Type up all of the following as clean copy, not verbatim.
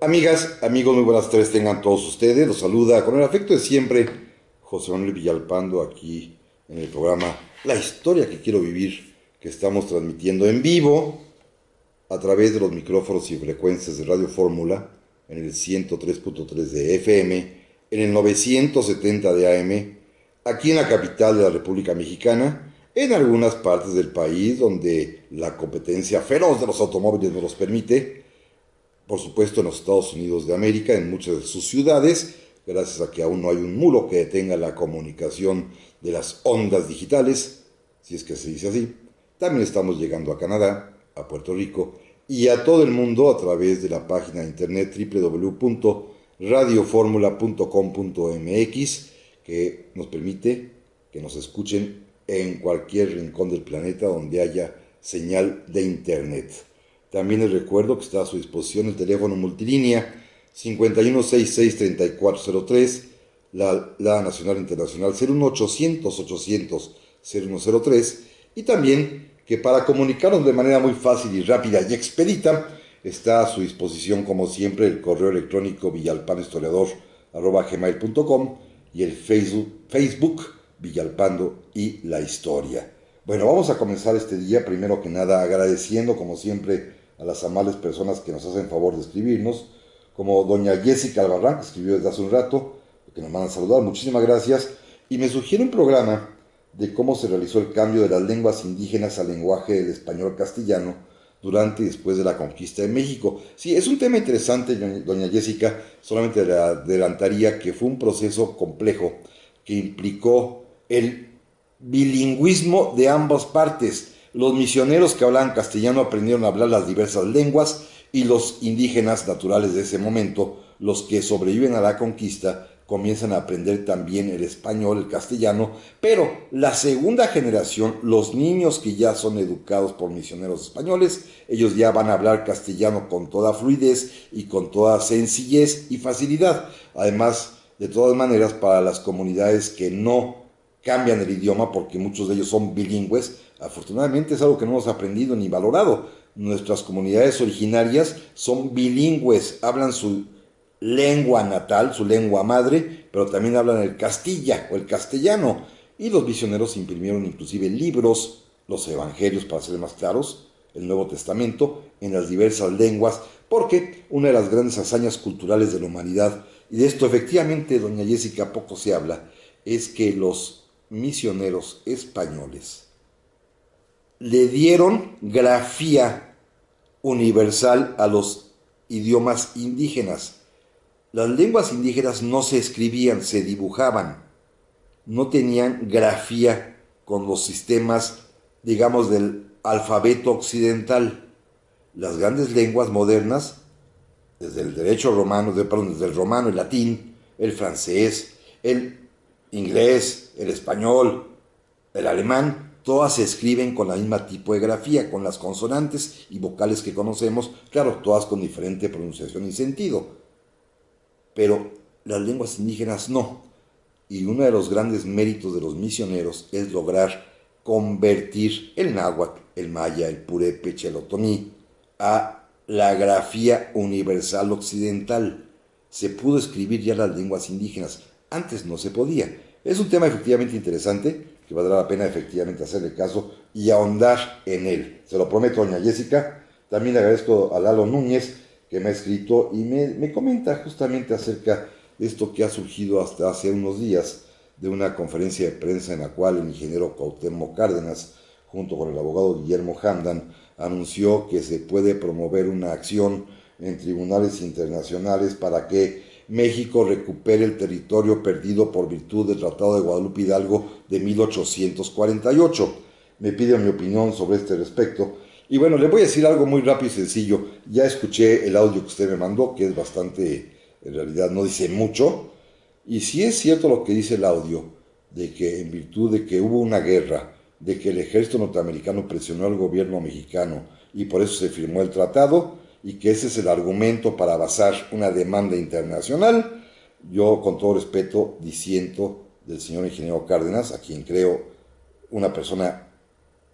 Amigas, amigos, muy buenas tardes tengan todos ustedes. Los saluda con el afecto de siempre José Manuel Villalpando aquí en el programa La historia que quiero vivir, que estamos transmitiendo en vivo a través de los micrófonos y frecuencias de Radio Fórmula en el 103.3 de FM, en el 970 de AM, aquí en la capital de la República Mexicana, en algunas partes del país donde la competencia feroz de los automóviles nos los permite, por supuesto en los Estados Unidos de América, en muchas de sus ciudades, gracias a que aún no hay un muro que detenga la comunicación de las ondas digitales, si es que se dice así. También estamos llegando a Canadá, a Puerto Rico y a todo el mundo a través de la página de internet www.radioformula.com.mx, que nos permite que nos escuchen en cualquier rincón del planeta donde haya señal de internet. También les recuerdo que está a su disposición el teléfono multilínea 5166-3403, la Nacional Internacional 01800-800-0103, y también que para comunicarnos de manera muy fácil y rápida y expedita está a su disposición como siempre el correo electrónico villalpandohistoriador@gmail.com y el Facebook Villalpando y la Historia. Bueno, vamos a comenzar este día primero que nada agradeciendo como siempre a las amables personas que nos hacen favor de escribirnos, como doña Jessica Albarrán, que escribió desde hace un rato, que nos mandan a saludar, muchísimas gracias, y me sugiere un programa de cómo se realizó el cambio de las lenguas indígenas al lenguaje del español castellano durante y después de la conquista de México. Sí, es un tema interesante, doña Jessica, solamente le adelantaría que fue un proceso complejo que implicó el bilingüismo de ambas partes. Los misioneros que hablaban castellano aprendieron a hablar las diversas lenguas y los indígenas naturales de ese momento, los que sobreviven a la conquista, comienzan a aprender también el español, el castellano, pero la segunda generación, los niños que ya son educados por misioneros españoles, ellos ya van a hablar castellano con toda fluidez y con toda sencillez y facilidad. Además, de todas maneras, para las comunidades que no cambian el idioma, porque muchos de ellos son bilingües, afortunadamente es algo que no hemos aprendido ni valorado. Nuestras comunidades originarias son bilingües, hablan su lengua natal, su lengua madre, pero también hablan el castilla o el castellano. Y los misioneros imprimieron inclusive libros, los evangelios para ser más claros, el Nuevo Testamento, en las diversas lenguas, porque una de las grandes hazañas culturales de la humanidad, y de esto efectivamente, doña Jessica, poco se habla, es que los misioneros españoles le dieron grafía universal a los idiomas indígenas. Las lenguas indígenas no se escribían, se dibujaban, no tenían grafía con los sistemas, digamos, del alfabeto occidental. Las grandes lenguas modernas, desde el derecho romano, desde el romano, el latín, el francés, el inglés, el español, el alemán, todas se escriben con la misma tipo de grafía, con las consonantes y vocales que conocemos, claro, todas con diferente pronunciación y sentido. Pero las lenguas indígenas no. Y uno de los grandes méritos de los misioneros es lograr convertir el náhuatl, el maya, el purépecha, el otomí a la grafía universal occidental. Se pudo escribir ya las lenguas indígenas, antes no se podía. Es un tema efectivamente interesante, que valdrá la pena efectivamente hacerle caso y ahondar en él. Se lo prometo, doña Jessica. También le agradezco a Lalo Núñez, que me ha escrito y me comenta justamente acerca de esto que ha surgido hasta hace unos días, de una conferencia de prensa en la cual el ingeniero Cuauhtémoc Cárdenas, junto con el abogado Guillermo Hamdan, anunció que se puede promover una acción en tribunales internacionales para que México recupere el territorio perdido por virtud del Tratado de Guadalupe Hidalgo de 1848. Me pide mi opinión sobre este respecto. Y bueno, le voy a decir algo muy rápido y sencillo. Ya escuché el audio que usted me mandó, que es bastante, en realidad no dice mucho. Y si es cierto lo que dice el audio, de que en virtud de que hubo una guerra, de que el ejército norteamericano presionó al gobierno mexicano y por eso se firmó el tratado, y que ese es el argumento para basar una demanda internacional, yo con todo respeto disiento del señor ingeniero Cárdenas, a quien creo una persona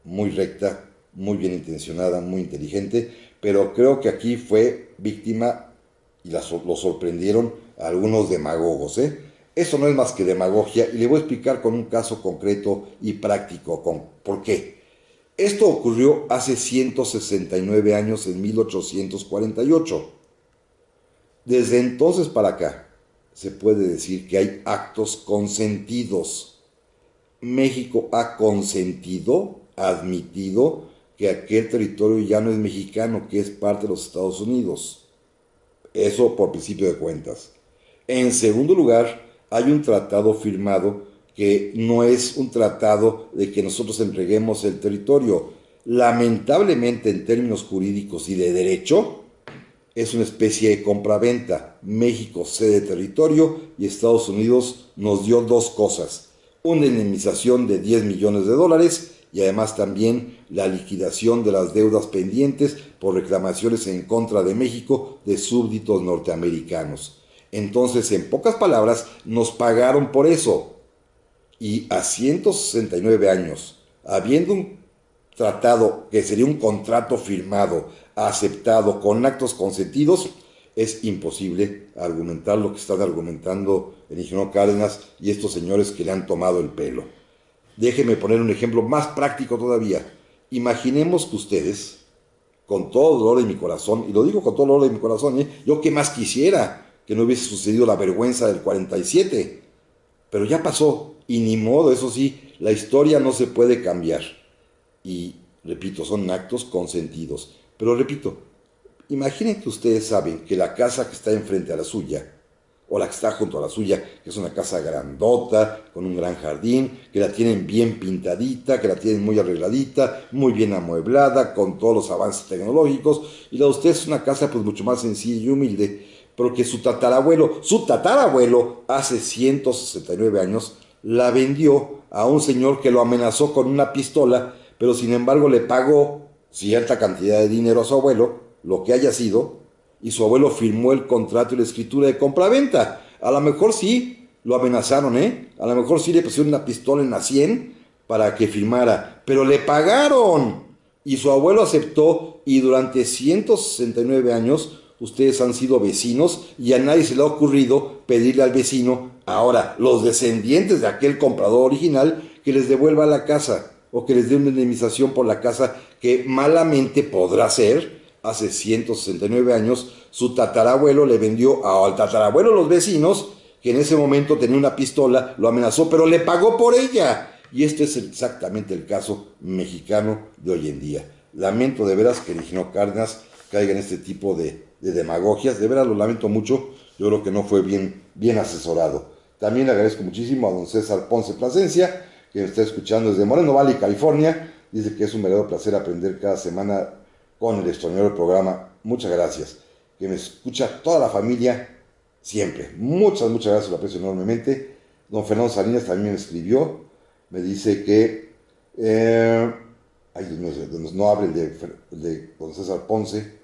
muy recta, muy bien intencionada, muy inteligente, pero creo que aquí fue víctima y lo sorprendieron algunos demagogos, ¿eh? Eso no es más que demagogia y le voy a explicar con un caso concreto y práctico por qué. Esto ocurrió hace 169 años, en 1848. Desde entonces para acá se puede decir que hay actos consentidos. México ha consentido, admitido que aquel territorio ya no es mexicano, que es parte de los Estados Unidos. Eso por principio de cuentas. En segundo lugar, hay un tratado firmado que no es un tratado de que nosotros entreguemos el territorio. Lamentablemente, en términos jurídicos y de derecho, es una especie de compraventa. México cede territorio y Estados Unidos nos dio dos cosas: una indemnización de 10 millones de dólares y además también la liquidación de las deudas pendientes por reclamaciones en contra de México de súbditos norteamericanos. Entonces, en pocas palabras, nos pagaron por eso. Y a 169 años, habiendo un tratado que sería un contrato firmado, aceptado, con actos consentidos, es imposible argumentar lo que están argumentando el ingeniero Cárdenas y estos señores que le han tomado el pelo. Déjenme poner un ejemplo más práctico todavía. Imaginemos que ustedes, con todo el dolor de mi corazón, y lo digo con todo el dolor de mi corazón, yo que más quisiera que no hubiese sucedido la vergüenza del 47, pero ya pasó, y ni modo, eso sí, la historia no se puede cambiar. Y, repito, son actos consentidos. Pero repito, imaginen que ustedes saben que la casa que está enfrente a la suya, o la que está junto a la suya, que es una casa grandota, con un gran jardín, que la tienen bien pintadita, que la tienen muy arregladita, muy bien amueblada, con todos los avances tecnológicos, y la de ustedes es una casa pues mucho más sencilla y humilde, pero que su tatarabuelo, hace 169 años, la vendió a un señor que lo amenazó con una pistola, pero sin embargo le pagó cierta cantidad de dinero a su abuelo, lo que haya sido, y su abuelo firmó el contrato y la escritura de compraventa. A lo mejor sí lo amenazaron, a lo mejor sí le pusieron una pistola en la 100 para que firmara, pero le pagaron y su abuelo aceptó, y durante 169 años ustedes han sido vecinos y a nadie se le ha ocurrido pedirle al vecino, ahora los descendientes de aquel comprador original, que les devuelva la casa o que les dé una indemnización por la casa que malamente podrá ser. Hace 169 años su tatarabuelo le vendió al tatarabuelo de los vecinos, que en ese momento tenía una pistola, lo amenazó, pero le pagó por ella. Y este es exactamente el caso mexicano de hoy en día. Lamento de veras que el ingeniero Cárdenas caiga en este tipo de demagogias, de veras lo lamento mucho, yo creo que no fue bien asesorado. También le agradezco muchísimo a don César Ponce Plasencia, que me está escuchando desde Moreno Valley, California. Dice que es un verdadero placer aprender cada semana con el extraordinario programa. Muchas gracias. Que me escucha toda la familia siempre. Muchas gracias, lo aprecio enormemente. Don Fernando Salinas también me escribió. Me dice que... no hable el de don César Ponce.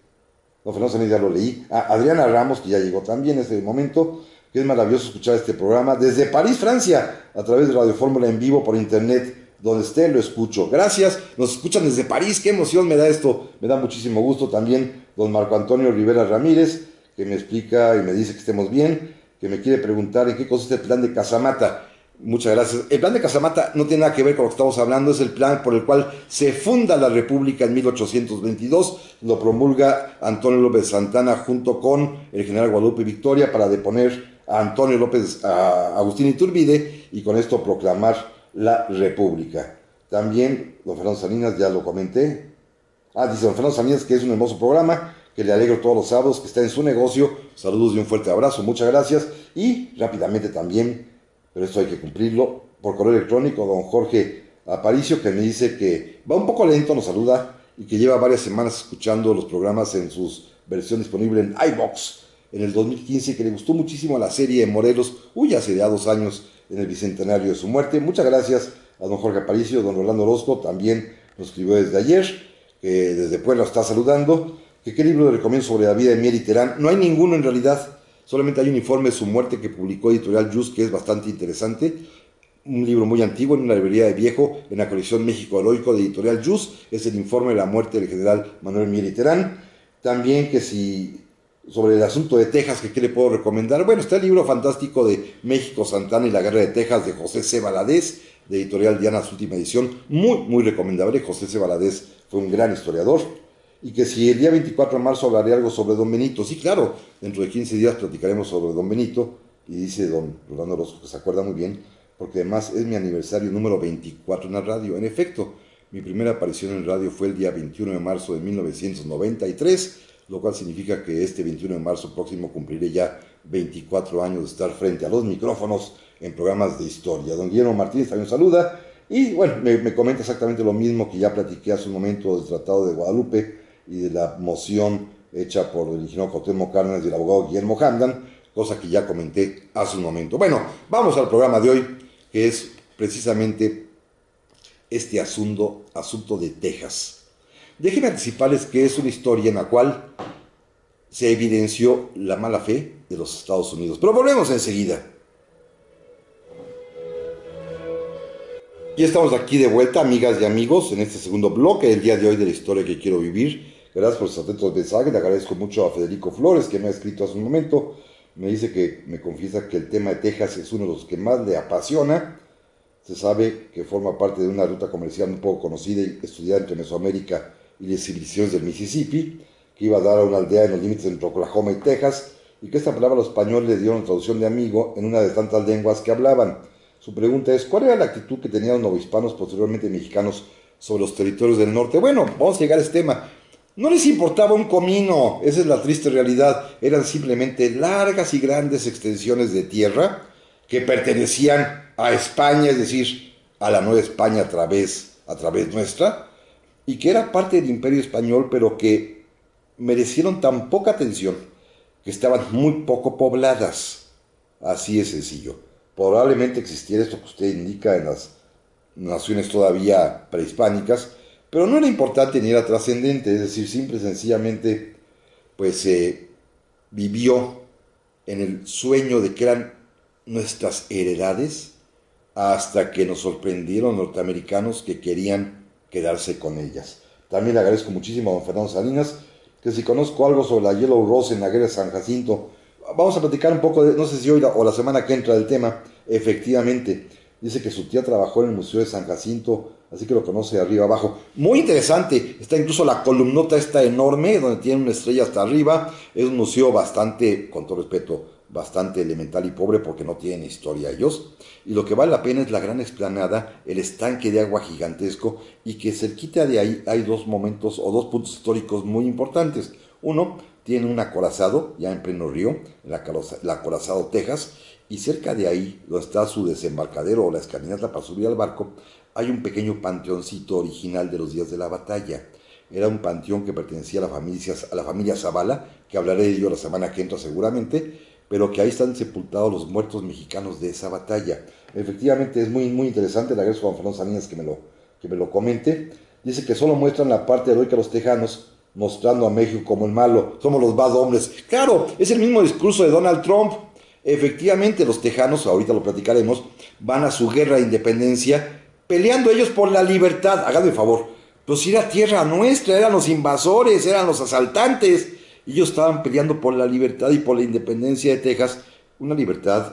Don Fernando Salinas ya lo leí. Adriana Ramos, que ya llegó también en este momento, que es maravilloso escuchar este programa desde París, Francia, a través de Radio Fórmula en vivo por internet. Donde esté lo escucho. Gracias, nos escuchan desde París, qué emoción me da esto, me da muchísimo gusto. También don Marco Antonio Rivera Ramírez, que me explica y me dice que estemos bien, que me quiere preguntar en qué consiste el plan de Casamata. Muchas gracias. El plan de Casamata no tiene nada que ver con lo que estamos hablando, es el plan por el cual se funda la República en 1822, lo promulga Antonio López Santana junto con el general Guadalupe Victoria para deponer a Agustín Iturbide y con esto proclamar la República. También don Fernando Salinas, ya lo comenté. Dice don Fernando Salinas que es un hermoso programa, que le alegro todos los sábados, que está en su negocio. Saludos y un fuerte abrazo, muchas gracias. Y rápidamente también, pero esto hay que cumplirlo, por correo electrónico, don Jorge Aparicio, que me dice que va un poco lento, nos saluda, y que lleva varias semanas escuchando los programas en su versión disponible en iVoox en el 2015, que le gustó muchísimo la serie de Morelos, hace ya 2 años, en el bicentenario de su muerte. Muchas gracias a don Jorge Aparicio. Don Rolando Orozco también nos escribió desde ayer, que desde Puebla está saludando, que qué libro le recomiendo sobre la vida de Mier y Terán. No hay ninguno en realidad, solamente hay un informe de su muerte que publicó Editorial Just, que es bastante interesante, un libro muy antiguo en una librería de viejo, en la colección México Heroico de Editorial Just, es el informe de la muerte del general Manuel Mier y Terán. También que si sobre el asunto de Texas, que qué le puedo recomendar. Bueno, está el libro fantástico de México, Santana y la Guerra de Texas, de José C. Valadez, de Editorial Diana, su última edición, muy, muy recomendable. José C. Valadez fue un gran historiador. Y que si el día 24 de marzo hablaré algo sobre Don Benito, sí, claro, dentro de 15 días platicaremos sobre Don Benito, y dice don Rolando Orozco que se acuerda muy bien, porque además es mi aniversario número 24 en la radio. En efecto, mi primera aparición en radio fue el día 21 de marzo de 1993, lo cual significa que este 21 de marzo próximo cumpliré ya 24 años de estar frente a los micrófonos en programas de historia. Don Guillermo Martínez también saluda, y bueno, me comenta exactamente lo mismo que ya platiqué hace un momento del Tratado de Guadalupe y de la moción hecha por el ingeniero Cuauhtémoc Cárdenas y el abogado Guillermo Hamdan, cosa que ya comenté hace un momento. Bueno, vamos al programa de hoy, que es precisamente este asunto de Texas. Déjenme anticiparles que es una historia en la cual se evidenció la mala fe de los Estados Unidos. Pero volvemos enseguida. Y estamos aquí de vuelta, amigas y amigos, en este segundo bloque del día de hoy de la historia que quiero vivir. Gracias por sus atentos mensajes. Le agradezco mucho a Federico Flores, que me ha escrito hace un momento. Me dice que me confiesa que el tema de Texas es uno de los que más le apasiona. Se sabe que forma parte de una ruta comercial un poco conocida y estudiada entre Mesoamérica y las civilizaciones del Mississippi, que iba a dar a una aldea en los límites entre Oklahoma y Texas, y que esta palabra los españoles le dieron traducción de amigo en una de tantas lenguas que hablaban. Su pregunta es, ¿cuál era la actitud que tenían los novohispanos, posteriormente mexicanos, sobre los territorios del norte? Bueno, vamos a llegar a este tema. No les importaba un comino, esa es la triste realidad. Eran simplemente largas y grandes extensiones de tierra que pertenecían a España, es decir, a la Nueva España a través nuestra, y que era parte del Imperio Español, pero que merecieron tan poca atención que estaban muy poco pobladas. Así es sencillo. Probablemente existiera esto que usted indica en las naciones todavía prehispánicas, pero no era importante ni era trascendente, es decir, simple y sencillamente, pues se vivió en el sueño de que eran nuestras heredades, hasta que nos sorprendieron norteamericanos que querían quedarse con ellas. También le agradezco muchísimo a don Fernando Salinas, que si conozco algo sobre la Yellow Rose en la guerra de San Jacinto, vamos a platicar un poco, no sé si hoy o la semana que entra del tema. Efectivamente, dice que su tía trabajó en el Museo de San Jacinto, así que lo conoce de arriba abajo. Muy interesante, está incluso la columnota esta enorme, donde tiene una estrella hasta arriba. Es un museo bastante, con todo respeto, bastante elemental y pobre, porque no tienen historia ellos. Y lo que vale la pena es la gran explanada, el estanque de agua gigantesco, y que cerquita de ahí hay dos momentos o dos puntos históricos muy importantes. Uno, tiene un acorazado, ya en pleno río, el acorazado Texas, y cerca de ahí, donde está su desembarcadero o la escalinata para subir al barco, hay un pequeño panteoncito original de los días de la batalla. Era un panteón que pertenecía a la familia Zavala, que hablaré de ello la semana que entra seguramente, pero que ahí están sepultados los muertos mexicanos de esa batalla. Efectivamente es muy, muy interesante, le agradezco a Juan Fernando Salinas que me lo comente. Dice que solo muestran la parte heroica de los tejanos, mostrando a México como el malo, somos los bad hombres. Claro, es el mismo discurso de Donald Trump. Efectivamente, los tejanos, ahorita lo platicaremos, van a su guerra de independencia, peleando ellos por la libertad. Háganme el favor, pues si era tierra nuestra, eran los invasores, eran los asaltantes. Ellos estaban peleando por la libertad y por la independencia de Texas, una libertad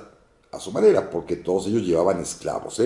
a su manera, porque todos ellos llevaban esclavos,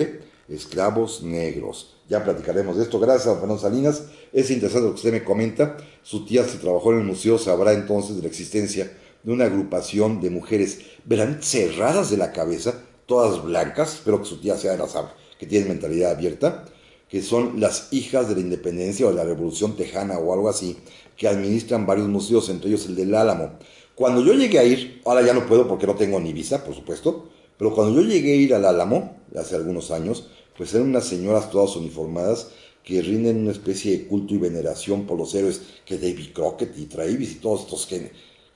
esclavos negros. Ya platicaremos de esto. Gracias a Fernando Salinas. Es interesante lo que usted me comenta. Su tía, si trabajó en el museo, sabrá entonces de la existencia de una agrupación de mujeres, verán, cerradas de la cabeza, todas blancas, espero que su tía sea de las que tienen mentalidad abierta, que son las hijas de la independencia o de la revolución tejana o algo así, que administran varios museos, entre ellos el del Álamo. Cuando yo llegué a ir, ahora ya no puedo porque no tengo ni visa, por supuesto, pero cuando yo llegué a ir al Álamo, hace algunos años, pues eran unas señoras todas uniformadas que rinden una especie de culto y veneración por los héroes que Davy Crockett y Travis y todos estos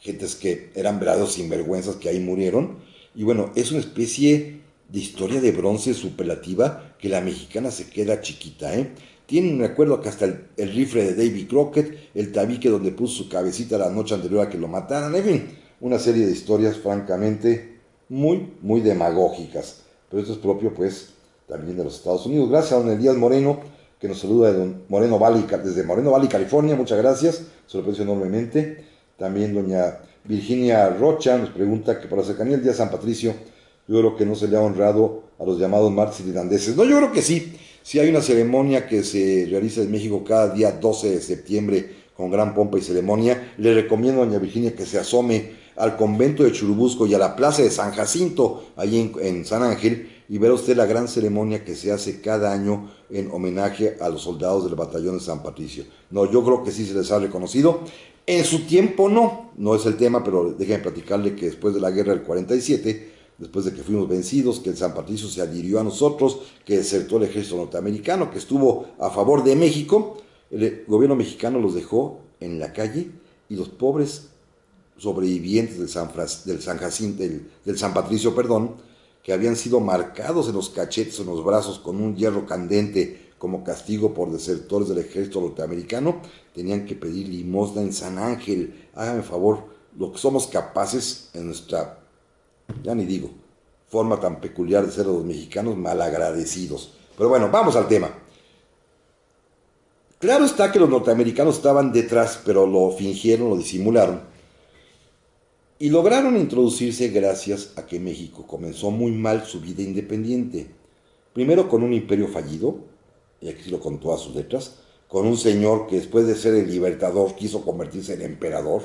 gentes que eran verdaderos sinvergüenzas que ahí murieron. Y bueno, es una especie de historia de bronce superlativa que la mexicana se queda chiquita, Tienen, me acuerdo que hasta el rifle de Davy Crockett, el tabique donde puso su cabecita la noche anterior a que lo mataran, en fin, una serie de historias francamente muy, muy demagógicas. Pero esto es propio, pues, también de los Estados Unidos. Gracias a don Elías Moreno, que nos saluda desde Moreno Valley, California. Muchas gracias, se lo aprecio enormemente. También doña Virginia Rocha nos pregunta que por la cercanía del Día de San Patricio, yo creo que no se le ha honrado a los llamados mártires irlandeses. No, yo creo que sí. Sí hay una ceremonia que se realiza en México cada día 12 de septiembre con gran pompa y ceremonia. Le recomiendo a doña Virginia que se asome al convento de Churubusco y a la plaza de San Jacinto, allí en San Ángel, y verá usted la gran ceremonia que se hace cada año en homenaje a los soldados del batallón de San Patricio. No, yo creo que sí se les ha reconocido. En su tiempo no es el tema, pero déjenme platicarle que después de la guerra del 47, después de que fuimos vencidos, que el San Patricio se adhirió a nosotros, que desertó el ejército norteamericano, que estuvo a favor de México, el gobierno mexicano los dejó en la calle y los pobres sobrevivientes del San Patricio, perdón, que habían sido marcados en los cachetes, en los brazos, con un hierro candente como castigo por desertores del ejército norteamericano, tenían que pedir limosna en San Ángel. Hágame favor, lo que somos capaces en nuestra, ya ni digo, forma tan peculiar de ser los mexicanos malagradecidos. Pero bueno, vamos al tema. Claro está que los norteamericanos estaban detrás, pero lo fingieron, lo disimularon. Y lograron introducirse gracias a que México comenzó muy mal su vida independiente. Primero con un imperio fallido, y aquí lo contó a sus letras, con un señor que después de ser el libertador quiso convertirse en emperador,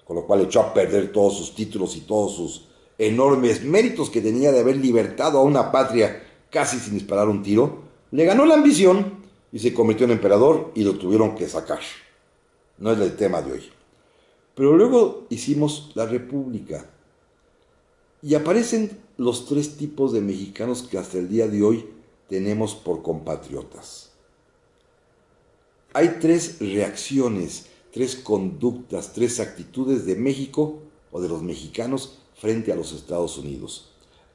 con lo cual echó a perder todos sus títulos y todos sus enormes méritos que tenía de haber libertado a una patria casi sin disparar un tiro. Le ganó la ambición y se convirtió en emperador y lo tuvieron que sacar. No es el tema de hoy. Pero luego hicimos la República y aparecen los tres tipos de mexicanos que hasta el día de hoy tenemos por compatriotas. Hay tres reacciones, tres conductas, tres actitudes de México o de los mexicanos frente a los Estados Unidos.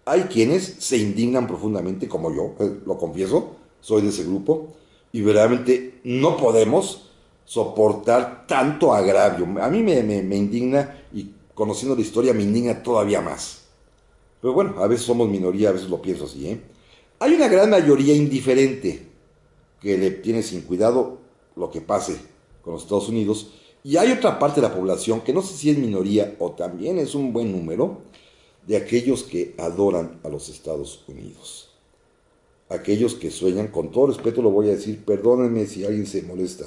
Hay quienes se indignan profundamente, como yo, lo confieso, soy de ese grupo, y verdaderamente no podemos soportar tanto agravio. A mí me indigna, y conociendo la historia me indigna todavía más. Pero bueno, a veces somos minoría, a veces lo pienso así, ¿eh? Hay una gran mayoría indiferente que le tiene sin cuidado lo que pase con los Estados Unidos, y hay otra parte de la población que no sé si es minoría o también es un buen número de aquellos que adoran a los Estados Unidos. Aquellos que sueñan, con todo respeto lo voy a decir, perdónenme si alguien se molesta,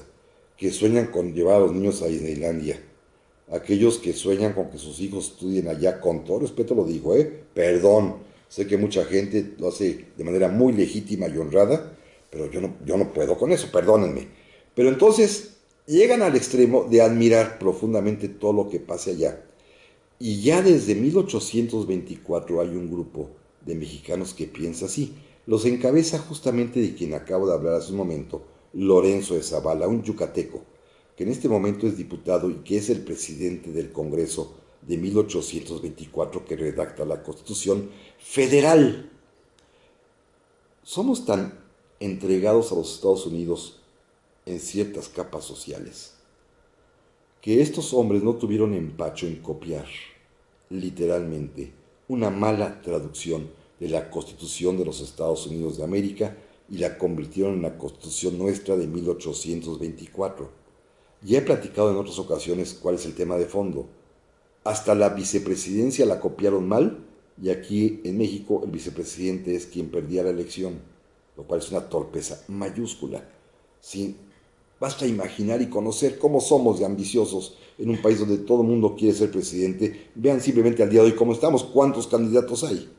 que sueñan con llevar a los niños a Disneylandia. Aquellos que sueñan con que sus hijos estudien allá, con todo respeto lo digo, perdón, sé que mucha gente lo hace de manera muy legítima y honrada, pero yo no puedo con eso, perdónenme. Pero entonces llegan al extremo de admirar profundamente todo lo que pase allá. Y ya desde 1824 hay un grupo de mexicanos que piensa así. Los encabeza justamente de quien acabo de hablar hace un momento, Lorenzo de Zavala, un yucateco, que en este momento es diputado y que es el presidente del Congreso de 1824 que redacta la Constitución Federal. Somos tan entregados a los Estados Unidos en ciertas capas sociales que estos hombres no tuvieron empacho en copiar, literalmente, una mala traducción de la Constitución de los Estados Unidos de América y la convirtieron en la Constitución nuestra de 1824. Ya he platicado en otras ocasiones cuál es el tema de fondo. Hasta la vicepresidencia la copiaron mal y aquí en México el vicepresidente es quien perdía la elección, lo cual es una torpeza mayúscula. Basta imaginar y conocer cómo somos de ambiciosos en un país donde todo el mundo quiere ser presidente. Vean simplemente al día de hoy cómo estamos, cuántos candidatos hay.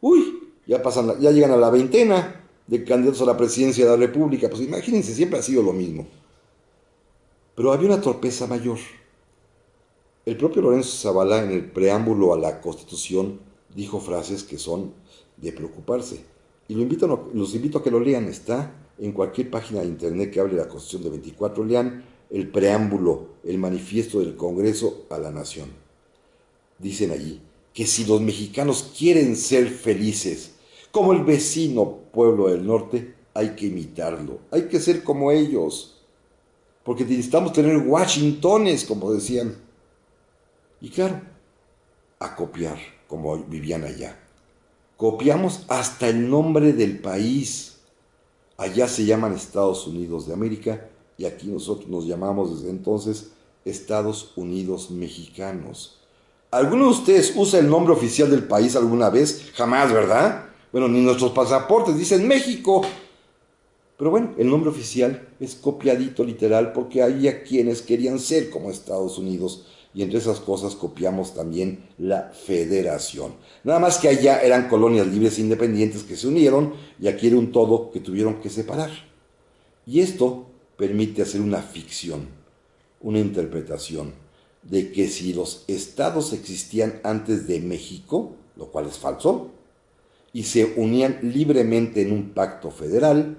Uy, ya llegan a la veintena de candidatos a la presidencia de la República. Pues imagínense, siempre ha sido lo mismo. Pero había una torpeza mayor. El propio Lorenzo Zavala, en el preámbulo a la Constitución, dijo frases que son de preocuparse. Y los invito a que lo lean. Está en cualquier página de internet que hable de la Constitución de 24. Lean el preámbulo, el manifiesto del Congreso a la Nación. Dicen allí que si los mexicanos quieren ser felices, como el vecino pueblo del norte, hay que imitarlo, hay que ser como ellos, porque necesitamos tener Washingtones, como decían. Y claro, a copiar, como vivían allá. Copiamos hasta el nombre del país. Allá se llaman Estados Unidos de América y aquí nosotros nos llamamos desde entonces Estados Unidos Mexicanos. ¿Alguno de ustedes usa el nombre oficial del país alguna vez? Jamás, ¿verdad? Bueno, ni nuestros pasaportes dicen México. Pero bueno, el nombre oficial es copiadito literal porque había quienes querían ser como Estados Unidos y entre esas cosas copiamos también la federación. Nada más que allá eran colonias libres e independientes que se unieron y aquí era un todo que tuvieron que separar. Y esto permite hacer una ficción, una interpretación de que si los estados existían antes de México, lo cual es falso, y se unían libremente en un pacto federal,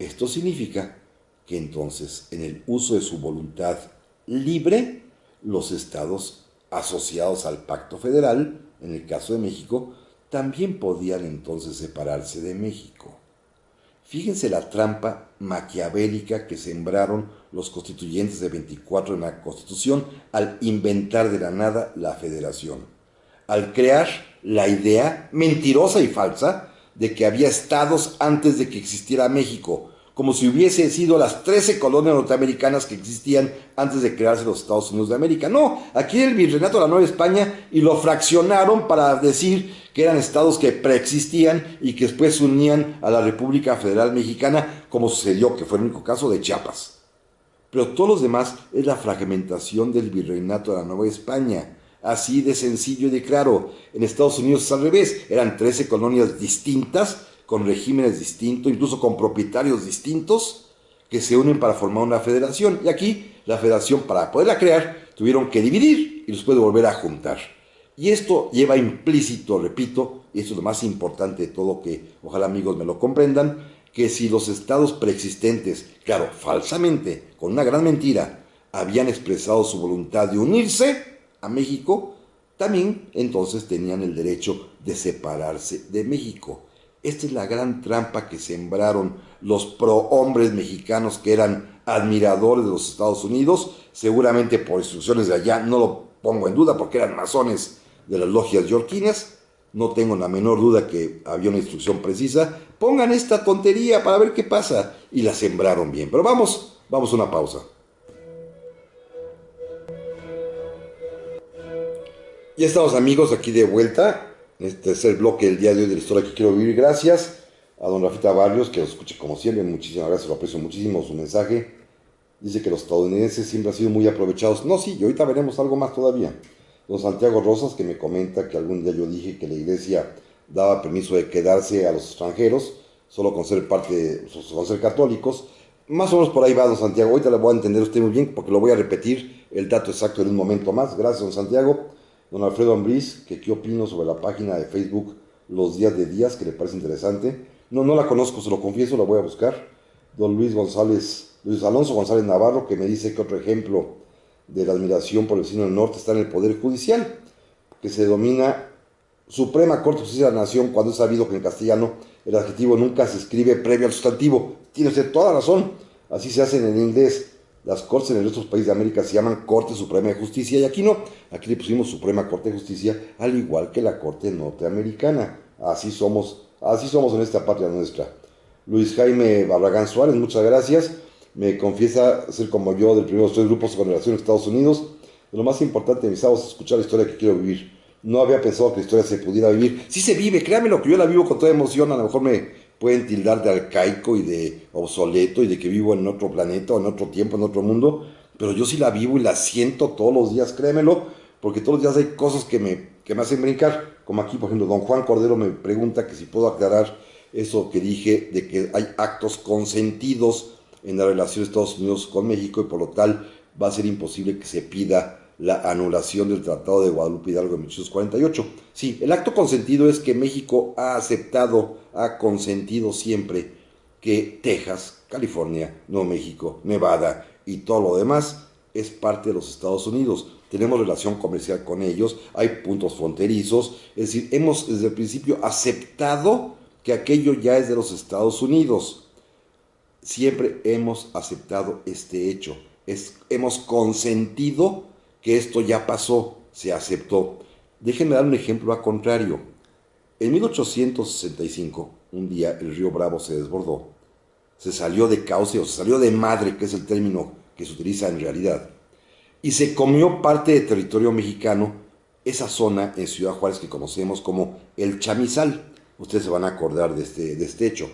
esto significa que entonces, en el uso de su voluntad libre, los estados asociados al pacto federal, en el caso de México, también podían entonces separarse de México. Fíjense la trampa maquiavélica que sembraron los constituyentes de 24 en la Constitución al inventar de la nada la federación, al crear la idea mentirosa y falsa de que había estados antes de que existiera México, como si hubiese sido las 13 colonias norteamericanas que existían antes de crearse los Estados Unidos de América. No, aquí era el Virreinato de la Nueva España y lo fraccionaron para decir que eran estados que preexistían y que después se unían a la República Federal Mexicana, como sucedió, que fue el único caso de Chiapas. Pero todos los demás es la fragmentación del Virreinato de la Nueva España. Así de sencillo y de claro. En Estados Unidos es al revés. Eran 13 colonias distintas, con regímenes distintos, incluso con propietarios distintos, que se unen para formar una federación. Y aquí, la federación, para poderla crear, tuvieron que dividir y después volver a juntar. Y esto lleva implícito, repito, y esto es lo más importante de todo, que ojalá amigos me lo comprendan, que si los estados preexistentes, claro, falsamente, con una gran mentira, habían expresado su voluntad de unirse a México, también entonces tenían el derecho de separarse de México. Esta es la gran trampa que sembraron los prohombres mexicanos que eran admiradores de los Estados Unidos, seguramente por instrucciones de allá, no lo pongo en duda porque eran masones de las logias yorquinas, no tengo la menor duda que había una instrucción precisa, pongan esta tontería para ver qué pasa, y la sembraron bien. Pero vamos a una pausa. Ya estamos amigos aquí de vuelta, este es el bloque del día de hoy de la historia que quiero vivir. Gracias a don Rafita Barrios, que nos escucha como siempre, muchísimas gracias, lo aprecio muchísimo su mensaje. Dice que los estadounidenses siempre han sido muy aprovechados. No, sí, y ahorita veremos algo más todavía. Don Santiago Rosas, que me comenta que algún día yo dije que la iglesia daba permiso de quedarse a los extranjeros, solo con ser con ser católicos. Más o menos por ahí va, don Santiago. Ahorita le voy a entender usted muy bien, porque lo voy a repetir el dato exacto en un momento más. Gracias, don Santiago. Don Alfredo Ambriz, que qué opino sobre la página de Facebook Los Días de Días, que le parece interesante. No la conozco, se lo confieso, la voy a buscar. Don Luis Alonso González Navarro, que me dice que otro ejemplo de la admiración por el vecino del norte está en el Poder Judicial, que se denomina Suprema Corte de Justicia de la Nación, cuando es sabido que en castellano el adjetivo nunca se escribe previo al sustantivo. Tiene usted toda razón, así se hacen en inglés. Las cortes en otros países de América se llaman Corte Suprema de Justicia y aquí no, aquí le pusimos Suprema Corte de Justicia, al igual que la Corte Norteamericana. Así somos en esta patria nuestra. Luis Jaime Barragán Suárez, muchas gracias. Me confiesa ser como yo del primero de los 3 grupos con relación a Estados Unidos. Lo más importante, mis sábados, es escuchar la historia que quiero vivir. No había pensado que la historia se pudiera vivir. Sí se vive, créanme lo que yo la vivo con toda emoción. A lo mejor me pueden tildar de arcaico y de obsoleto y de que vivo en otro planeta o en otro tiempo, en otro mundo. Pero yo sí la vivo y la siento todos los días, créemelo, porque todos los días hay cosas que me hacen brincar. Como aquí, por ejemplo, don Juan Cordero me pregunta que si puedo aclarar eso que dije de que hay actos consentidos en la relación de Estados Unidos con México y por lo tal va a ser imposible que se pida la anulación del Tratado de Guadalupe Hidalgo de 1848. Sí, el acto consentido es que México ha consentido siempre que Texas, California, Nuevo México, Nevada y todo lo demás es parte de los Estados Unidos. Tenemos relación comercial con ellos, hay puntos fronterizos, es decir, hemos desde el principio aceptado que aquello ya es de los Estados Unidos. Siempre hemos aceptado este hecho, hemos consentido que esto ya pasó, se aceptó. Déjenme dar un ejemplo a contrario. En 1865, un día el río Bravo se desbordó, se salió de cauce o se salió de madre, que es el término que se utiliza en realidad, y se comió parte de territorio mexicano esa zona en Ciudad Juárez que conocemos como el Chamizal. Ustedes se van a acordar de este hecho.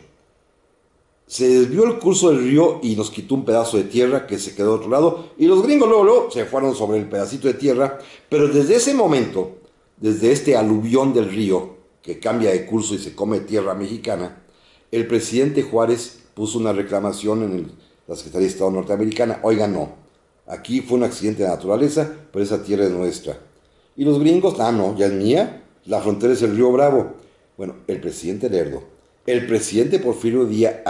Se desvió el curso del río y nos quitó un pedazo de tierra que se quedó de otro lado, y los gringos luego se fueron sobre el pedacito de tierra, pero desde ese momento, desde este aluvión del río que cambia de curso y se come tierra mexicana, el presidente Juárez puso una reclamación en la Secretaría de Estado norteamericana: oigan, no, aquí fue un accidente de naturaleza, pero esa tierra es nuestra. Y los gringos: ah, no, ya es mía, la frontera es el río Bravo. Bueno, el presidente Lerdo, el presidente Porfirio Díaz,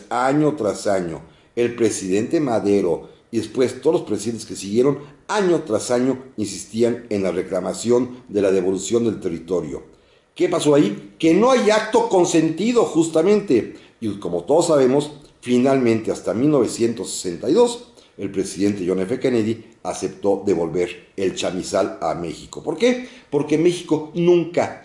año tras año, el presidente Madero y después todos los presidentes que siguieron, año tras año, insistían en la reclamación de la devolución del territorio. ¿Qué pasó ahí? Que no hay acto consentido, justamente. Y como todos sabemos, finalmente hasta 1962, el presidente John F. Kennedy aceptó devolver el Chamizal a México. ¿Por qué? Porque México nunca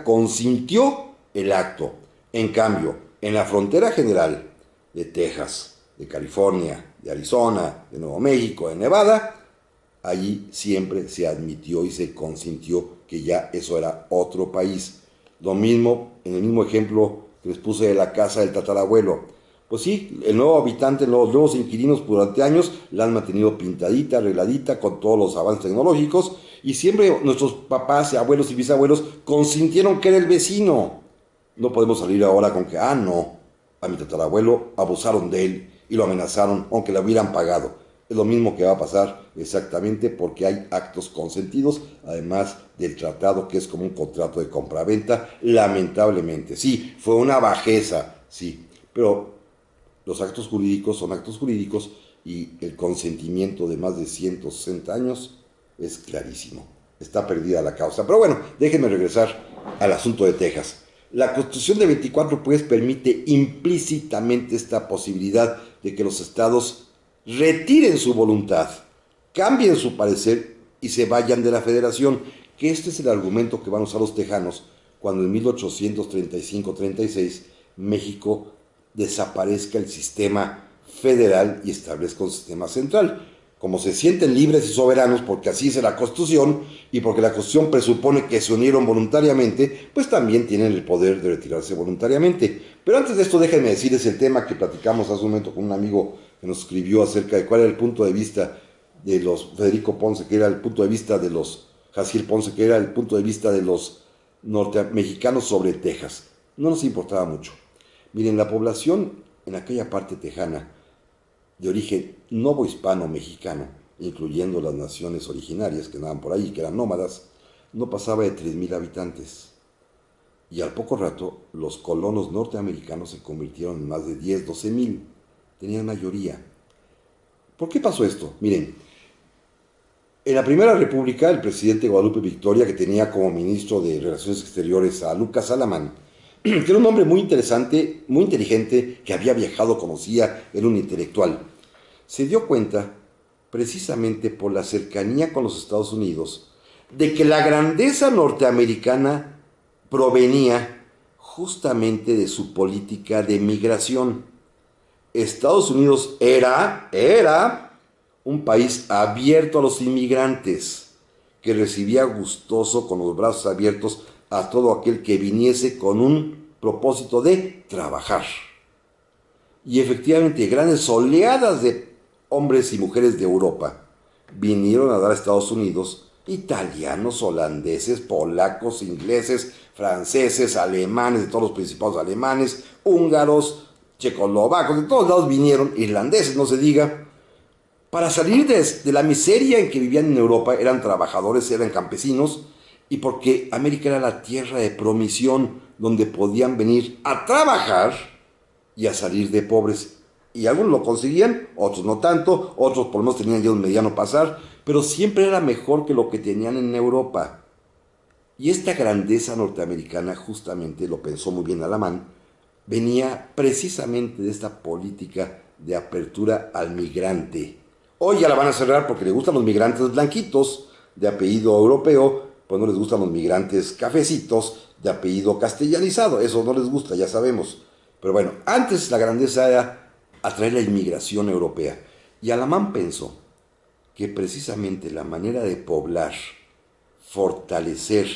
consintió el acto. En cambio, en la frontera general de Texas, de California, de Arizona, de Nuevo México, de Nevada, allí siempre se admitió y se consintió que ya eso era otro país. Lo mismo, en el mismo ejemplo que les puse de la casa del tatarabuelo. Pues sí, el nuevo habitante, los nuevos inquilinos durante años la han mantenido pintadita, arregladita, con todos los avances tecnológicos, y siempre nuestros papás, abuelos y bisabuelos consintieron que era el vecino. No podemos salir ahora con que, ah, no, a mi tatarabuelo abusaron de él y lo amenazaron, aunque le hubieran pagado. Es lo mismo que va a pasar exactamente, porque hay actos consentidos, además del tratado, que es como un contrato de compraventa, lamentablemente. Sí, fue una bajeza, sí, pero los actos jurídicos son actos jurídicos, y el consentimiento de más de 160 años es clarísimo. Está perdida la causa. Pero bueno, déjenme regresar al asunto de Texas. La Constitución de 24, pues, permite implícitamente esta posibilidad de que los estados retiren su voluntad, cambien su parecer y se vayan de la federación, que este es el argumento que van a usar los tejanos cuando en 1835-36 México desaparezca el sistema federal y establezca un sistema central. Como se sienten libres y soberanos, porque así dice la Constitución, y porque la Constitución presupone que se unieron voluntariamente, pues también tienen el poder de retirarse voluntariamente. Pero antes de esto, déjenme decirles el tema que platicamos hace un momento con un amigo que nos escribió acerca de cuál era el punto de vista de los Federico Ponce, que era el punto de vista de los Jaciel Ponce, que era el punto de vista de los norteamericanos sobre Texas. No nos importaba mucho. Miren, la población en aquella parte tejana, de origen novohispano-mexicano, incluyendo las naciones originarias que andaban por ahí, que eran nómadas, no pasaba de 3,000 habitantes. Y al poco rato, los colonos norteamericanos se convirtieron en más de 10, 12,000. Tenían mayoría. ¿Por qué pasó esto? Miren, en la Primera República, el presidente Guadalupe Victoria, que tenía como ministro de Relaciones Exteriores a Lucas Alamán, que era un hombre muy interesante, muy inteligente, que había viajado, conocía, era un intelectual, se dio cuenta, precisamente por la cercanía con los Estados Unidos, de que la grandeza norteamericana provenía justamente de su política de migración. Estados Unidos era un país abierto a los inmigrantes, que recibía gustoso, con los brazos abiertos, a todo aquel que viniese con un propósito de trabajar. Y efectivamente, grandes oleadas de hombres y mujeres de Europa vinieron a dar a Estados Unidos: italianos, holandeses, polacos, ingleses, franceses, alemanes, de todos los principados alemanes, húngaros, checoslovacos, de todos lados vinieron, irlandeses, no se diga, para salir de la miseria en que vivían en Europa. Eran trabajadores, eran campesinos, y porque América era la tierra de promisión, donde podían venir a trabajar y a salir de pobres. Y algunos lo conseguían, otros no tanto, otros por lo menos tenían ya un mediano pasar, pero siempre era mejor que lo que tenían en Europa. Y esta grandeza norteamericana, justamente lo pensó muy bien Alamán, venía precisamente de esta política de apertura al migrante. Hoy ya la van a cerrar porque le gustan los migrantes blanquitos de apellido europeo, pues no les gustan los migrantes cafecitos de apellido castellanizado. Eso no les gusta, ya sabemos. Pero bueno, antes la grandeza era atraer la inmigración europea. Y Alamán pensó que precisamente la manera de poblar fortalecer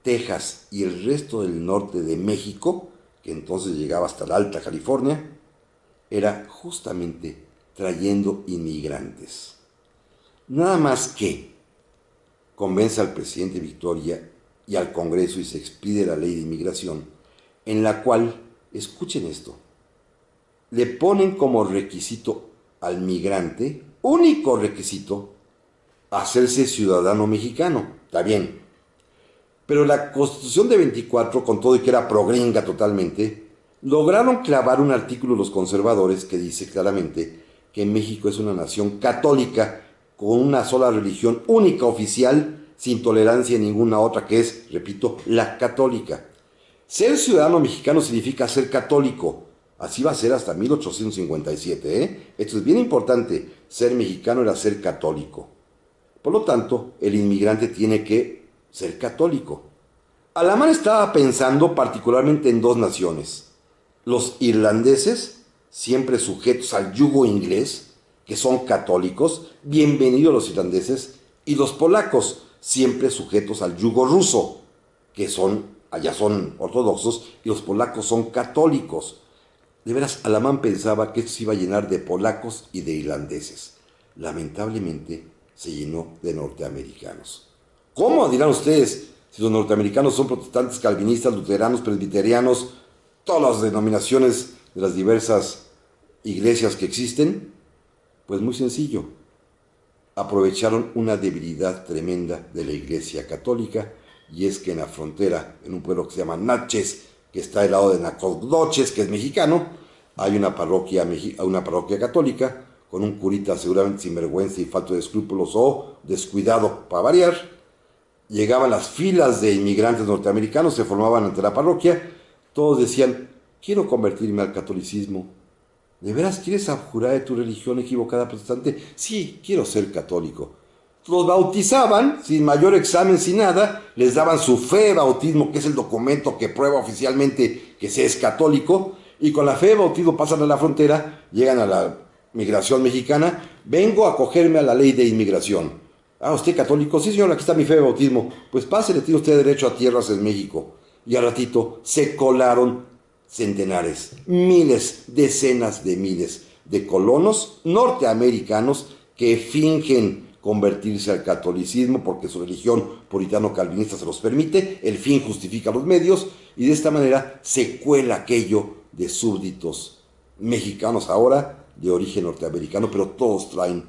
Texas y el resto del norte de México, que entonces llegaba hasta la Alta California, era justamente trayendo inmigrantes. Nada más que convence al presidente Victoria y al Congreso y se expide la ley de inmigración, en la cual, escuchen esto, le ponen como requisito al migrante, único requisito, hacerse ciudadano mexicano. Está bien. Pero la Constitución de 24, con todo y que era progringa totalmente, lograron clavar un artículo los conservadores que dice claramente que México es una nación católica con una sola religión única oficial, sin tolerancia en ninguna otra, que es, repito, la católica. Ser ciudadano mexicano significa ser católico. Así va a ser hasta 1857, ¿eh? Esto es bien importante. Ser mexicano era ser católico. Por lo tanto, el inmigrante tiene que ser católico. Alamán estaba pensando particularmente en dos naciones. Los irlandeses, siempre sujetos al yugo inglés, que son católicos, bienvenidos los irlandeses, y los polacos, siempre sujetos al yugo ruso, que allá son ortodoxos, y los polacos son católicos. De veras, Alamán pensaba que esto se iba a llenar de polacos y de irlandeses. Lamentablemente, se llenó de norteamericanos. ¿Cómo? Dirán ustedes, si los norteamericanos son protestantes, calvinistas, luteranos, presbiterianos, todas las denominaciones de las diversas iglesias que existen. Pues muy sencillo, aprovecharon una debilidad tremenda de la iglesia católica, y es que en la frontera, en un pueblo que se llama Natchez, que está al lado de Nacogdoches, que es mexicano, hay una parroquia católica, con un curita seguramente sinvergüenza y falto de escrúpulos o descuidado para variar. Llegaban las filas de inmigrantes norteamericanos, se formaban ante la parroquia, todos decían, quiero convertirme al catolicismo. ¿De veras quieres abjurar de tu religión equivocada protestante? Sí, quiero ser católico. Los bautizaban sin mayor examen, sin nada, les daban su fe de bautismo, que es el documento que prueba oficialmente que se es católico, y con la fe de bautismo pasan a la frontera, llegan a la migración mexicana, vengo a acogerme a la ley de inmigración. Ah, ¿usted católico? Sí, señor, aquí está mi fe de bautismo. Pues pásele, tiene usted derecho a tierras en México. Y al ratito se colaron centenares, miles, decenas de miles de colonos norteamericanos que fingen convertirse al catolicismo porque su religión puritano-calvinista se los permite, el fin justifica los medios, y de esta manera se cuela aquello de súbditos mexicanos ahora de origen norteamericano, pero todos traen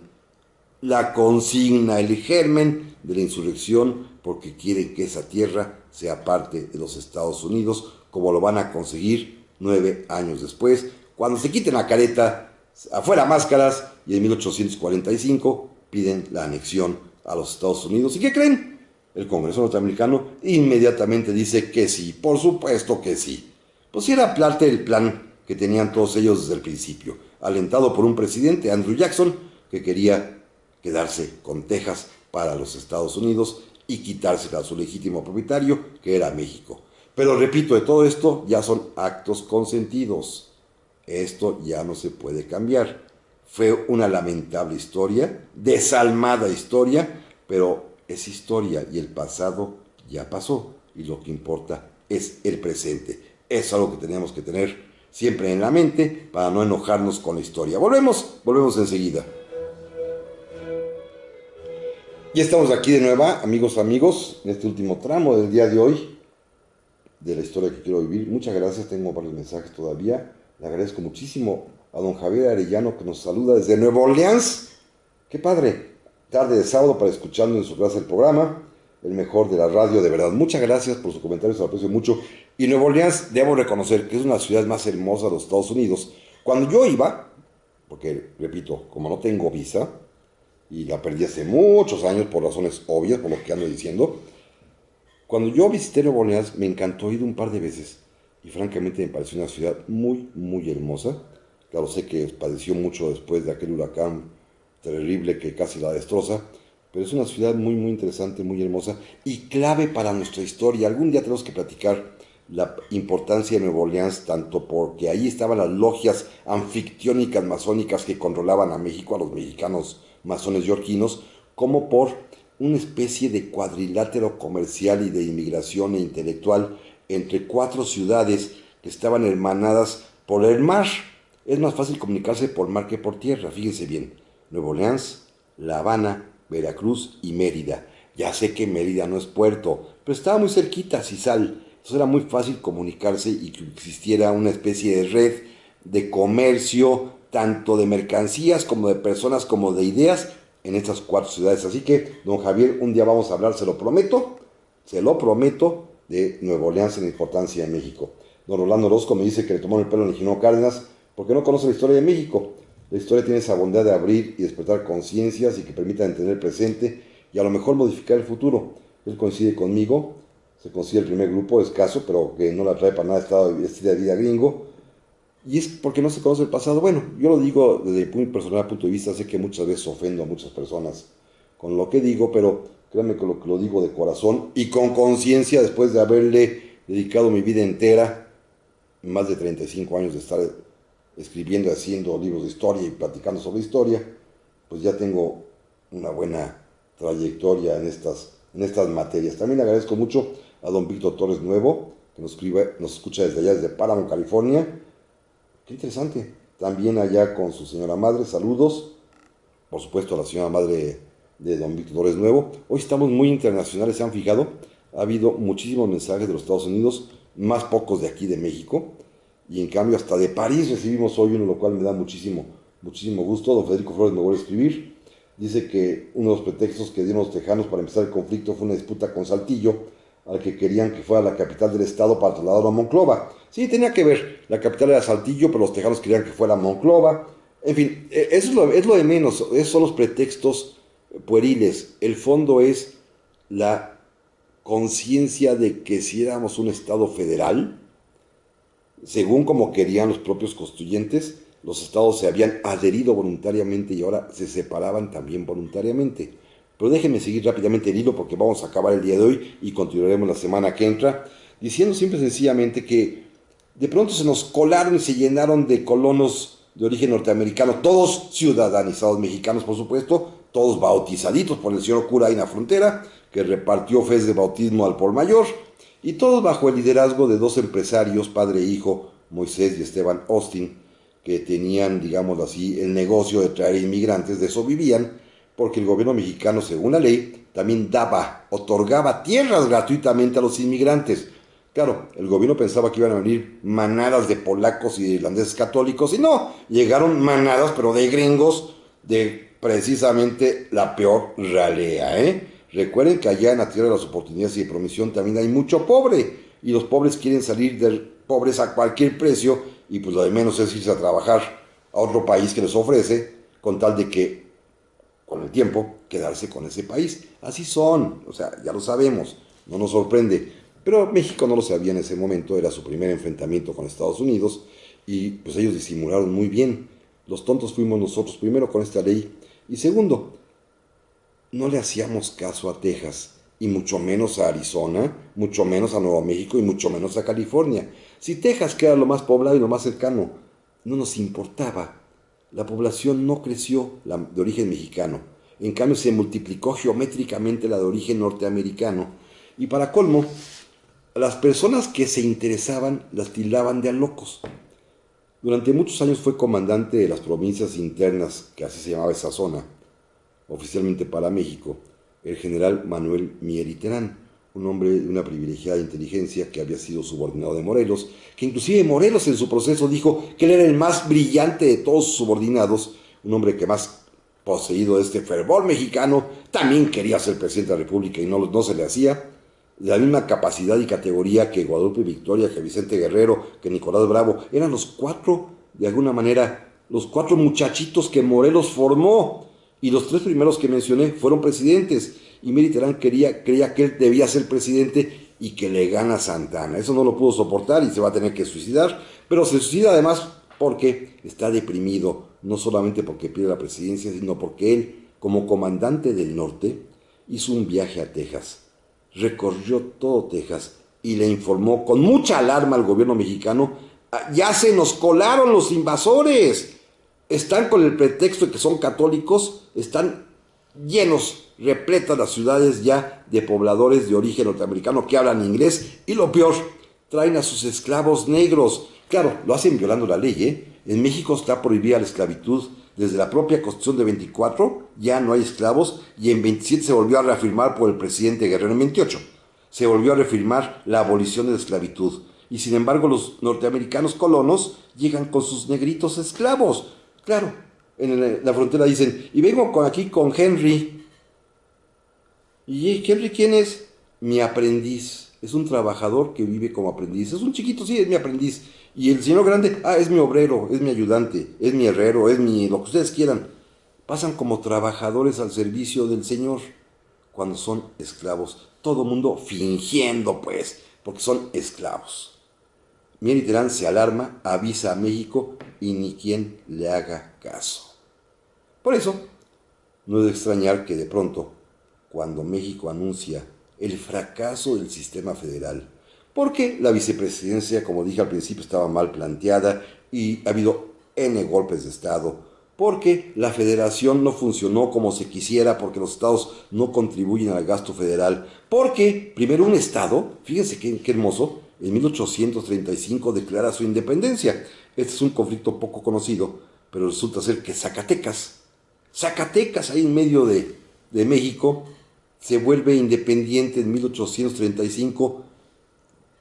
la consigna, el germen de la insurrección, porque quieren que esa tierra sea parte de los Estados Unidos, como lo van a conseguir 9 años después, cuando se quiten la careta, afuera máscaras, y en 1845 piden la anexión a los Estados Unidos. ¿Y qué creen? El Congreso norteamericano inmediatamente dice que sí, por supuesto que sí. Pues era parte del plan que tenían todos ellos desde el principio, alentado por un presidente, Andrew Jackson, que quería quedarse con Texas para los Estados Unidos y quitársela a su legítimo propietario, que era México. Pero repito, de todo esto ya son actos consentidos. Esto ya no se puede cambiar. Fue una lamentable historia, desalmada historia, pero es historia y el pasado ya pasó. Y lo que importa es el presente. Es algo que tenemos que tener siempre en la mente para no enojarnos con la historia. Volvemos enseguida. Ya estamos aquí de nuevo, amigos, en este último tramo del día de hoy, de la historia que quiero vivir. Muchas gracias, tengo varios mensajes todavía. Le agradezco muchísimo a don Javier Arellano, que nos saluda desde Nueva Orleans. ¡Qué padre! Tarde de sábado para escuchando en su clase el programa, el mejor de la radio, de verdad. Muchas gracias por sus comentarios, se lo aprecio mucho. Y Nueva Orleans, debo reconocer que es una ciudad más hermosa de los Estados Unidos. Cuando yo iba, porque, repito, como no tengo visa, y la perdí hace muchos años por razones obvias, por lo que ando diciendo, cuando yo visité Nueva Orleans me encantó ir un par de veces y francamente me pareció una ciudad muy, muy hermosa. Claro, sé que padeció mucho después de aquel huracán terrible que casi la destroza, pero es una ciudad muy, muy interesante, muy hermosa y clave para nuestra historia. Algún día tenemos que platicar la importancia de Nueva Orleans, tanto porque ahí estaban las logias anfictiónicas masónicas que controlaban a México, a los mexicanos masones yorquinos, como por una especie de cuadrilátero comercial y de inmigración e intelectual entre 4 ciudades que estaban hermanadas por el mar. Es más fácil comunicarse por mar que por tierra, fíjense bien. Nueva Orleans, La Habana, Veracruz y Mérida. Ya sé que Mérida no es puerto, pero estaba muy cerquita, Sisal. Entonces era muy fácil comunicarse y que existiera una especie de red de comercio, tanto de mercancías como de personas como de ideas en estas 4 ciudades. Así que, don Javier, un día vamos a hablar, se lo prometo, de Nueva Orleans en la importancia de México. Don Rolando Orozco me dice que le tomaron el pelo al ingeniero Cárdenas porque no conoce la historia de México. La historia tiene esa bondad de abrir y despertar conciencias y que permita entender el presente y a lo mejor modificar el futuro. Él coincide conmigo, se considera el primer grupo escaso, pero que no la trae para nada estilo de vida gringo. Y es porque no se conoce el pasado. Bueno, yo lo digo desde mi personal punto de vista, sé que muchas veces ofendo a muchas personas con lo que digo, pero créanme que lo digo de corazón y con conciencia después de haberle dedicado mi vida entera, más de 35 años de estar escribiendo, haciendo libros de historia y platicando sobre historia, pues ya tengo una buena trayectoria en estas materias. También agradezco mucho a don Víctor Torres Nuevo, que nos escucha desde allá, desde Paramount, California. Qué interesante. También allá con su señora madre, saludos. Por supuesto a la señora madre de don Víctor Torres Nuevo. Hoy estamos muy internacionales, ¿se han fijado? Ha habido muchísimos mensajes de los Estados Unidos, más pocos de aquí de México. Y en cambio hasta de París recibimos hoy uno, lo cual me da muchísimo gusto. Don Federico Flores me vuelve a escribir. Dice que uno de los pretextos que dieron los tejanos para empezar el conflicto fue una disputa con Saltillo, al que querían que fuera la capital del estado para trasladarlo a Monclova. Sí, tenía que ver, la capital era Saltillo, pero los tejanos querían que fuera Monclova. En fin, eso es lo de menos, esos son los pretextos pueriles. El fondo es la conciencia de que si éramos un estado federal, según como querían los propios constituyentes, los estados se habían adherido voluntariamente y ahora se separaban también voluntariamente. Pero déjenme seguir rápidamente el hilo porque vamos a acabar el día de hoy y continuaremos la semana que entra, diciendo simple y sencillamente que de pronto se nos colaron y se llenaron de colonos de origen norteamericano, todos ciudadanizados mexicanos, por supuesto, todos bautizaditos por el señor cura ahí en la frontera, que repartió fes de bautismo al por mayor, y todos bajo el liderazgo de 2 empresarios, padre e hijo, Moisés y Esteban Austin, que tenían, digamos así, el negocio de traer inmigrantes, de eso vivían, porque el gobierno mexicano, según la ley, también otorgaba tierras gratuitamente a los inmigrantes. Claro, el gobierno pensaba que iban a venir manadas de polacos y de irlandeses católicos, y no, llegaron manadas, pero de gringos, de precisamente la peor ralea, ¿eh? Recuerden que allá en la tierra de las oportunidades y de promisión también hay mucho pobre, y los pobres quieren salir de pobres a cualquier precio, y pues lo de menos es irse a trabajar a otro país que les ofrece, con tal de que, con el tiempo, quedarse con ese país. Así son, o sea, ya lo sabemos, no nos sorprende. Pero México no lo sabía en ese momento, era su primer enfrentamiento con Estados Unidos, y pues ellos disimularon muy bien. Los tontos fuimos nosotros, primero con esta ley, y segundo, no le hacíamos caso a Texas, y mucho menos a Arizona, mucho menos a Nuevo México, y mucho menos a California. Si Texas, que era lo más poblado y lo más cercano, no nos importaba, la población no creció de origen mexicano. En cambio se multiplicó geométricamente la de origen norteamericano. Y para colmo, las personas que se interesaban las tildaban de a locos. Durante muchos años fue comandante de las provincias internas, que así se llamaba esa zona, oficialmente para México, el general Manuel Mier Terán, un hombre de una privilegiada inteligencia que había sido subordinado de Morelos, que inclusive Morelos en su proceso dijo que él era el más brillante de todos sus subordinados, un hombre que más poseído de este fervor mexicano, también quería ser presidente de la República y no se le hacía, de la misma capacidad y categoría que Guadalupe Victoria, que Vicente Guerrero, que Nicolás Bravo, eran los 4, de alguna manera, los 4 muchachitos que Morelos formó, y los 3 primeros que mencioné fueron presidentes, y Mier Terán creía que él debía ser presidente y que le gana Santana. Eso no lo pudo soportar y se va a tener que suicidar, pero se suicida además porque está deprimido, no solamente porque pierde la presidencia, sino porque él, como comandante del norte, hizo un viaje a Texas, recorrió todo Texas y le informó con mucha alarma al gobierno mexicano: ya se nos colaron los invasores, están con el pretexto de que son católicos, están llenos, repletas las ciudades ya de pobladores de origen norteamericano que hablan inglés y lo peor, traen a sus esclavos negros. Claro, lo hacen violando la ley, ¿eh? En México está prohibida la esclavitud. Desde la propia Constitución de 24 ya no hay esclavos y en 27 se volvió a reafirmar por el presidente Guerrero en 28. Se volvió a reafirmar la abolición de la esclavitud. Y sin embargo los norteamericanos colonos llegan con sus negritos esclavos. Claro, en la frontera dicen, y vengo aquí con Henry. ¿Y Henry quién es? Mi aprendiz. Es un trabajador que vive como aprendiz. Es un chiquito, sí, es mi aprendiz. Y el señor grande, es mi obrero, es mi ayudante, es mi herrero, es mi lo que ustedes quieran. Pasan como trabajadores al servicio del señor cuando son esclavos. Todo mundo fingiendo, pues, porque son esclavos. Mary Terán se alarma, avisa a México y ni quien le haga caso. Por eso, no es de extrañar que de pronto, cuando México anuncia el fracaso del sistema federal, porque la vicepresidencia, como dije al principio, estaba mal planteada y ha habido N golpes de Estado, porque la federación no funcionó como se quisiera, porque los estados no contribuyen al gasto federal, porque primero un estado, fíjense qué hermoso, en 1835 declara su independencia. Este es un conflicto poco conocido, pero resulta ser que Zacatecas, ahí en medio de México, se vuelve independiente en 1835,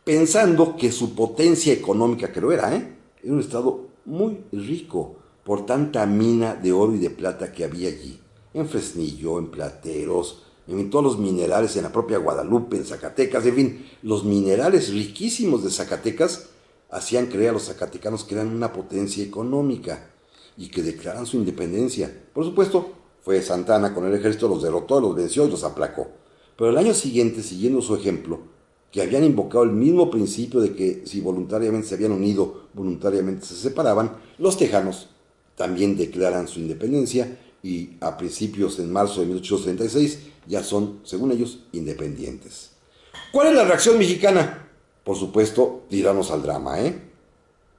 pensando que su potencia económica, que lo era, era un estado muy rico por tanta mina de oro y de plata que había allí, en Fresnillo, en Plateros, en todos los minerales, en la propia Guadalupe, en Zacatecas, en fin, los minerales riquísimos de Zacatecas hacían creer a los zacatecanos que eran una potencia económica y que declaran su independencia. Por supuesto, fue Santana con el ejército, los derrotó, los venció y los aplacó. Pero el año siguiente, siguiendo su ejemplo, que habían invocado el mismo principio de que si voluntariamente se habían unido, voluntariamente se separaban, los tejanos también declaran su independencia y a principios en marzo de 1836 ya son, según ellos, independientes. ¿Cuál es la reacción mexicana? Por supuesto, tirarnos al drama,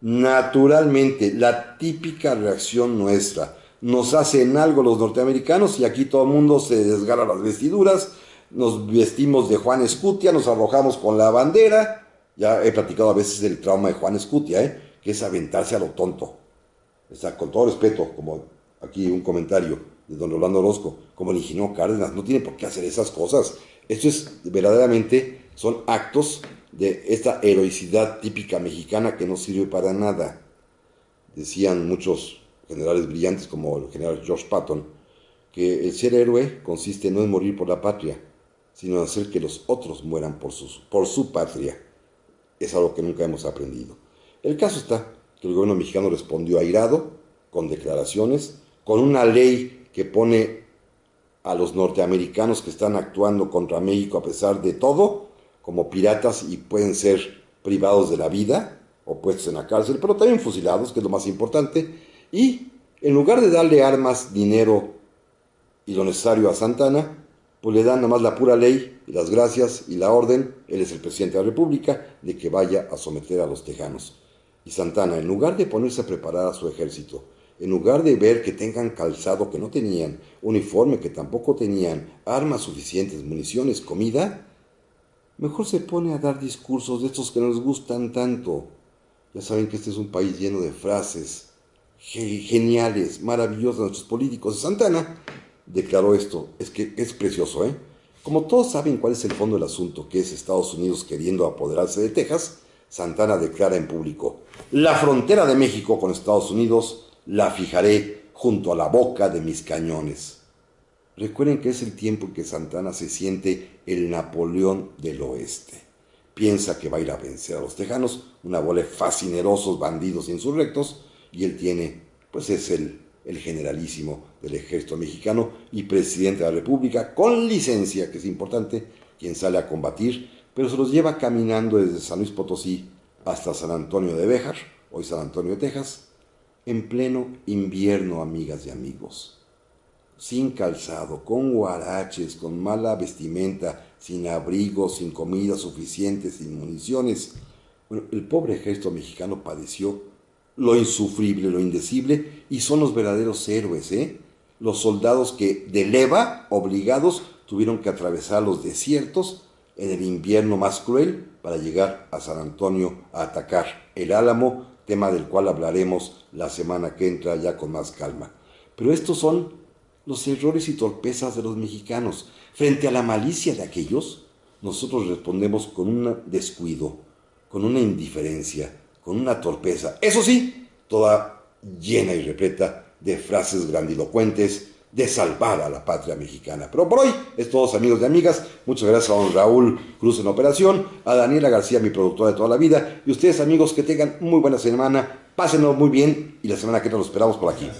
Naturalmente, la típica reacción nuestra. Nos hacen algo los norteamericanos y aquí todo el mundo se desgarra las vestiduras, nos vestimos de Juan Escutia, nos arrojamos con la bandera. Ya he platicado a veces del trauma de Juan Escutia, que es aventarse a lo tonto. O sea, con todo respeto, como aquí un comentario de don Rolando Orozco, como el ingeniero Cárdenas, no tiene por qué hacer esas cosas. Esto es verdaderamente, son actos de esta heroicidad típica mexicana que no sirve para nada. Decían muchos generales brillantes como el general George Patton, que el ser héroe consiste no en morir por la patria, sino en hacer que los otros mueran por su patria. Es algo que nunca hemos aprendido. El caso está que el gobierno mexicano respondió airado, con declaraciones, con una ley que pone a los norteamericanos que están actuando contra México a pesar de todo, como piratas y pueden ser privados de la vida o puestos en la cárcel, pero también fusilados, que es lo más importante, y en lugar de darle armas, dinero y lo necesario a Santana, pues le dan nada más la pura ley y las gracias y la orden, él es el presidente de la República, de que vaya a someter a los tejanos. Y Santana, en lugar de ponerse a preparar a su ejército, en lugar de ver que tengan calzado que no tenían, uniforme que tampoco tenían, armas suficientes, municiones, comida, mejor se pone a dar discursos de estos que nos gustan tanto. Ya saben que este es un país lleno de frases geniales, maravillosas de nuestros políticos. Santana declaró esto, es que es precioso, Como todos saben cuál es el fondo del asunto, que es Estados Unidos queriendo apoderarse de Texas, Santana declara en público: la frontera de México con Estados Unidos la fijaré junto a la boca de mis cañones. Recuerden que es el tiempo en que Santana se siente el Napoleón del Oeste. Piensa que va a ir a vencer a los tejanos, una bola de fascinerosos bandidos insurrectos, y él tiene, pues es el generalísimo del ejército mexicano y presidente de la República, con licencia, que es importante, quien sale a combatir, pero se los lleva caminando desde San Luis Potosí hasta San Antonio de Béjar, hoy San Antonio de Texas, en pleno invierno, amigas y amigos. Sin calzado, con guaraches, con mala vestimenta, sin abrigo, sin comida suficiente, sin municiones. Bueno, el pobre ejército mexicano padeció lo insufrible, lo indecible, y son los verdaderos héroes, los soldados que de leva, obligados, tuvieron que atravesar los desiertos en el invierno más cruel para llegar a San Antonio a atacar el Álamo, tema del cual hablaremos la semana que entra ya con más calma. Pero estos son los errores y torpezas de los mexicanos. Frente a la malicia de aquellos, nosotros respondemos con un descuido, con una indiferencia, con una torpeza. Eso sí, toda llena y repleta de frases grandilocuentes de salvar a la patria mexicana. Pero por hoy es todo, amigos y amigas. Muchas gracias a don Raúl Cruz en operación, a Daniela García, mi productora de toda la vida, y ustedes, amigos, que tengan muy buena semana, pásenlo muy bien y la semana que viene los esperamos por aquí.